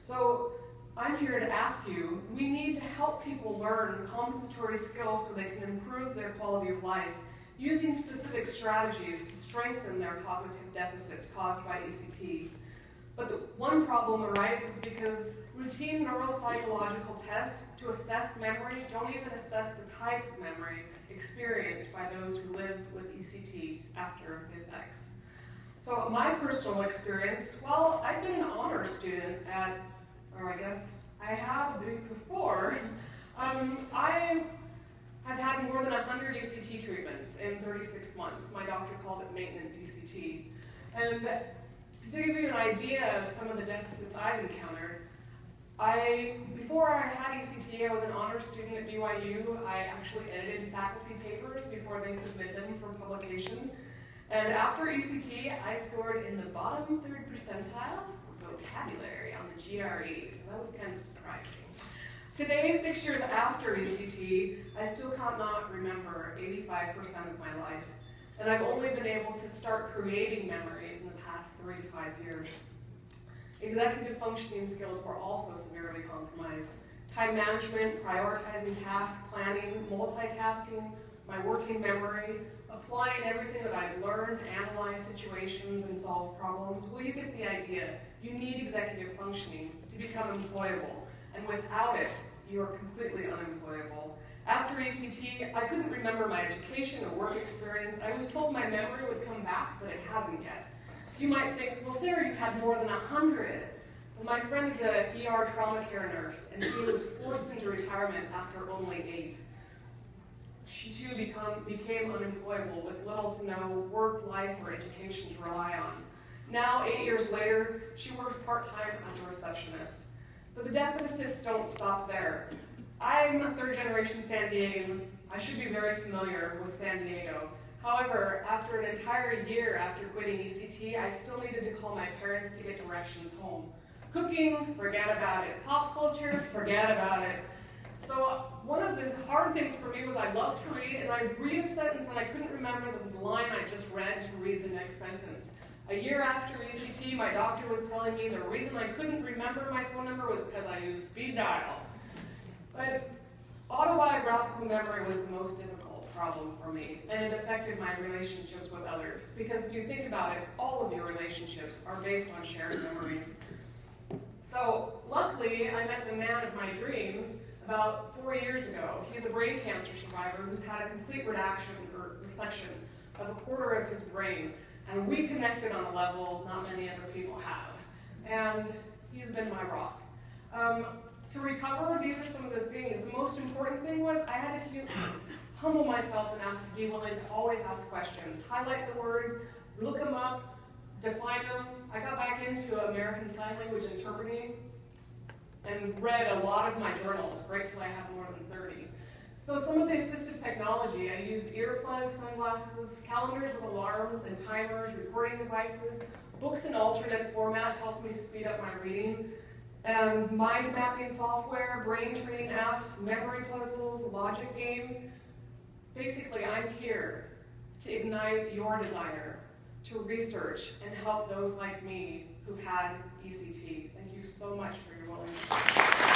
So I'm here to ask you, we need to help people learn compensatory skills so they can improve their quality of life using specific strategies to strengthen their cognitive deficits caused by ECT. But the one problem arises because routine neuropsychological tests to assess memory don't even assess the type of memory experienced by those who live with ECT after the effects. So my personal experience, well, I've been an honor student at, or I guess I have been before. I have had more than 100 ECT treatments in 36 months. My doctor called it maintenance ECT. And to give you an idea of some of the deficits I've encountered, before I had ECT, I was an honor student at BYU. I actually edited faculty papers before they submit them for publication. And after ECT, I scored in the bottom third percentile for vocabulary on the GRE, so that was kind of surprising. Today, 6 years after ECT, I still cannot remember 85% of my life. And I've only been able to start creating memories in the past 3 to 5 years. Executive functioning skills were also severely compromised. Time management, prioritizing tasks, planning, multitasking, my working memory, applying everything that I've learned to analyze situations and solve problems. Well, you get the idea. You need executive functioning to become employable. And without it, you are completely unemployable. After ECT, I couldn't remember my education or work experience. I was told my memory would come back, but it hasn't yet. You might think, well, Sarah, you had more than 100. Well, my friend is an ER trauma care nurse, and she was forced into retirement after only 8. She too became unemployable with little to no work, life, or education to rely on. Now, 8 years later, she works part-time as a receptionist. But the deficits don't stop there. I'm a third-generation San Diegan. I should be very familiar with San Diego. However, after an entire year after quitting ECT, I still needed to call my parents to get directions home. Cooking, forget about it. Pop culture, forget about it. So one of the hard things for me was I loved to read, and I'd read a sentence and I couldn't remember the line I just read to read the next sentence. A year after ECT, my doctor was telling me the reason I couldn't remember my phone number was because I used speed dial. But autobiographical memory was the most difficult problem for me, and it affected my relationships with others. Because if you think about it, all of your relationships are based on shared memories. So luckily, I met the man of my dreams about 4 years ago. He's a brain cancer survivor who's had a complete resection of a quarter of his brain. And we connected on a level not many other people have. And he's been my rock. To recover, these are some of the things. The most important thing was I had to humble myself enough to be willing to always ask questions, highlight the words, look them up, define them. I got back into American Sign Language interpreting and read a lot of my journals. Grateful I have more than 30. So some of the assistive technology, I used earplugs, sunglasses, calendars with alarms and timers, recording devices, books in alternate format helped me speed up my reading, and mind mapping software, brain training apps, memory puzzles, logic games. Basically, I'm here to ignite your desire to research and help those like me who've had ECT. Thank you so much for your willingness.